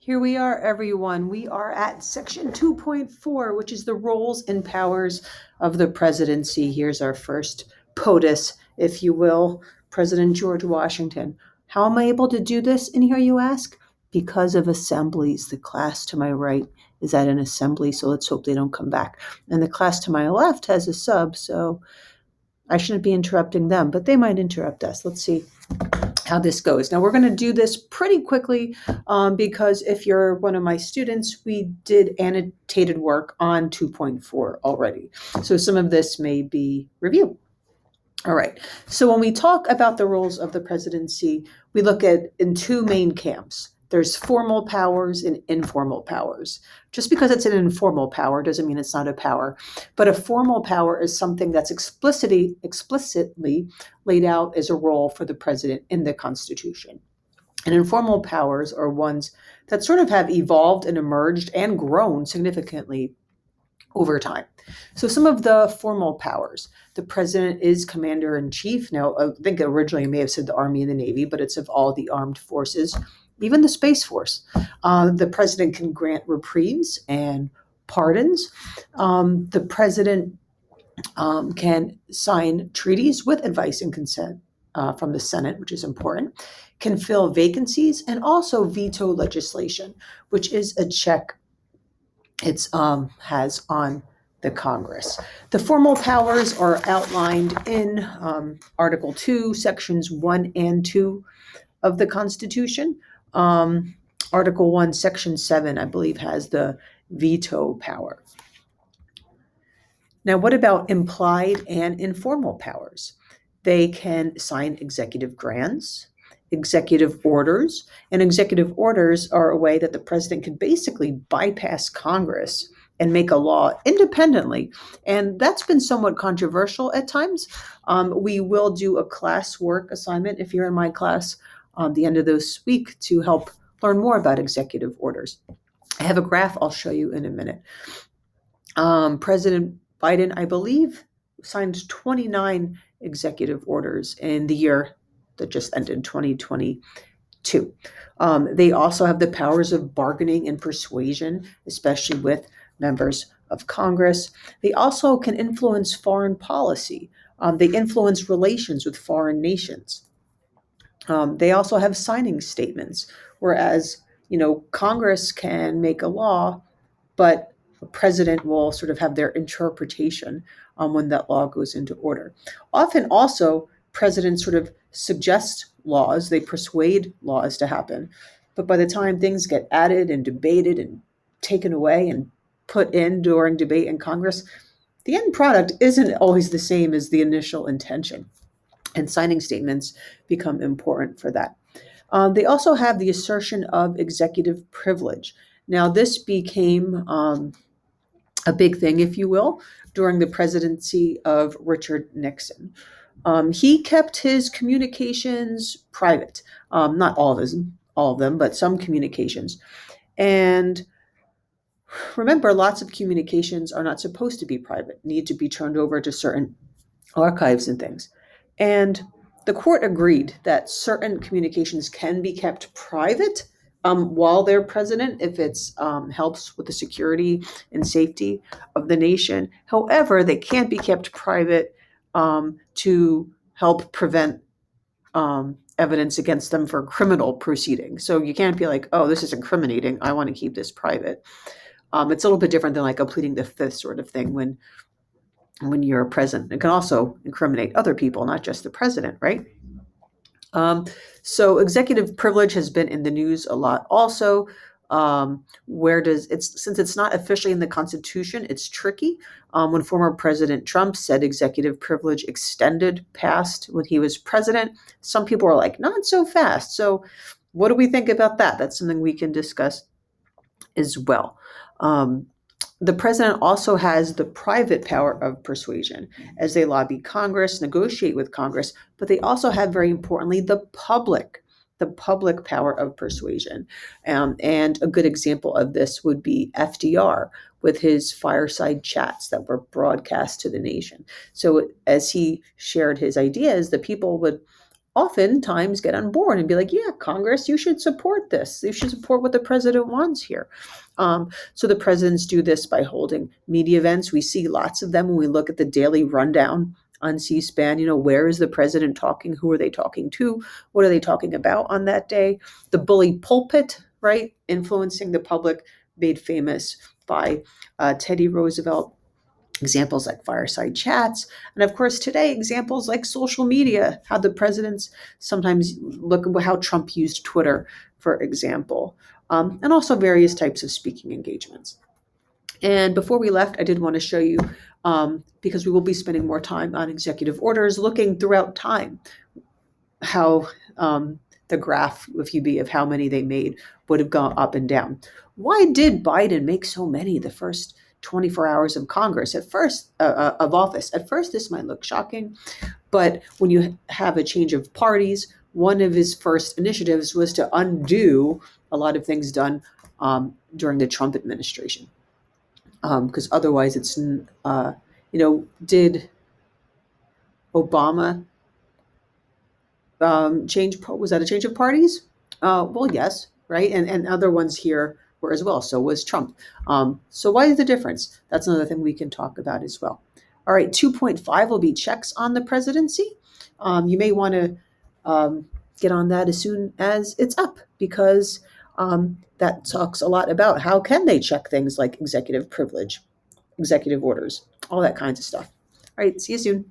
Here we are, everyone. We are at section 2.4, which is the roles and powers of the presidency. Here's our first POTUS, if you will, President George Washington. How am I able to do this in here, you ask? Because of assemblies. The class to my right is at an assembly, so let's hope they don't come back. And the class to my left has a sub, so I shouldn't be interrupting them, but they might interrupt us. Let's see how this goes. Now, we're going to do this pretty quickly because if you're one of my students, we did annotated work on 2.4 already. So some of this may be review. All right. So when we talk about the roles of the presidency, we look at in two main camps. There's formal powers and informal powers. Just because it's an informal power doesn't mean it's not a power. But a formal power is something that's explicitly laid out as a role for the president in the Constitution. And informal powers are ones that sort of have evolved and emerged and grown significantly over time. So some of the formal powers, the president is commander in chief. Now, I think originally it may have said the Army and the Navy, but it's of all the armed forces, even the Space Force. The president can grant reprieves and pardons. The president can sign treaties with advice and consent from the Senate, which is important, can fill vacancies, and also veto legislation, which is a check it has on the Congress. The formal powers are outlined in Article 2, Sections 1 and 2 of the Constitution. Article 1, Section 7, I believe, has the veto power. Now, what about implied and informal powers? They can sign executive grants, executive orders, and executive orders are a way that the president can basically bypass Congress and make a law independently. And that's been somewhat controversial at times. We will do a classwork assignment if you're in my class the end of this week to help learn more about executive orders. I have a graph I'll show you in a minute. President Biden, I believe, signed 29 executive orders in the year that just ended, 2022. They also have the powers of bargaining and persuasion, especially with members of Congress. They also can influence foreign policy. They influence relations with foreign nations. They also have signing statements, whereas, Congress can make a law, but the president will sort of have their interpretation when that law goes into order. Often also, presidents sort of suggest laws, they persuade laws to happen, but by the time things get added and debated and taken away and put in during debate in Congress, the end product isn't always the same as the initial intention. And signing statements become important for that. They also have the assertion of executive privilege. Now, this became a big thing, if you will, during the presidency of Richard Nixon. He kept his communications private, not all of them, but some communications. And remember, lots of communications are not supposed to be private, need to be turned over to certain archives and things. And the court agreed that certain communications can be kept private while they're president if it helps with the security and safety of the nation. However, they can't be kept private to help prevent evidence against them for criminal proceedings. So you can't be like, oh, this is incriminating, I want to keep this private. It's a little bit different than like a pleading the fifth sort of thing when you're a president. It can also incriminate other people, not just the president, right? So executive privilege has been in the news a lot also. Since it's not officially in the Constitution, it's tricky. When former President Trump said executive privilege extended past when he was president, some people were like, not so fast. So what do we think about that? That's something we can discuss as well. The president also has the private power of persuasion as they lobby Congress, negotiate with Congress, but they also have, very importantly, the public power of persuasion. And a good example of this would be FDR with his fireside chats that were broadcast to the nation. So as he shared his ideas, the people would oftentimes get on board and be like, yeah, Congress, you should support this. You should support what the president wants here. So the presidents do this by holding media events. We see lots of them when we look at the daily rundown on C-SPAN. Where is the president talking? Who are they talking to? What are they talking about on that day? The bully pulpit, right? Influencing the public, made famous by Teddy Roosevelt. Examples like fireside chats, and of course today examples like social media, how the presidents sometimes look at how Trump used Twitter, for example, and also various types of speaking engagements. And before we left, I did want to show you, because we will be spending more time on executive orders, looking throughout time how the graph, if you be, of how many they made would have gone up and down. Why did Biden make so many the first 24 hours of Congress of office? At first, this might look shocking, but when you have a change of parties, one of his first initiatives was to undo a lot of things done during the Trump administration, because otherwise, did Obama was that a change of parties? Well, yes, right, and other ones here were as well. So was Trump. So why is the difference? That's another thing we can talk about as well. All right, 2.5 will be checks on the presidency. You may want to get on that as soon as it's up, because that talks a lot about how can they check things like executive privilege, executive orders, all that kinds of stuff. All right, see you soon.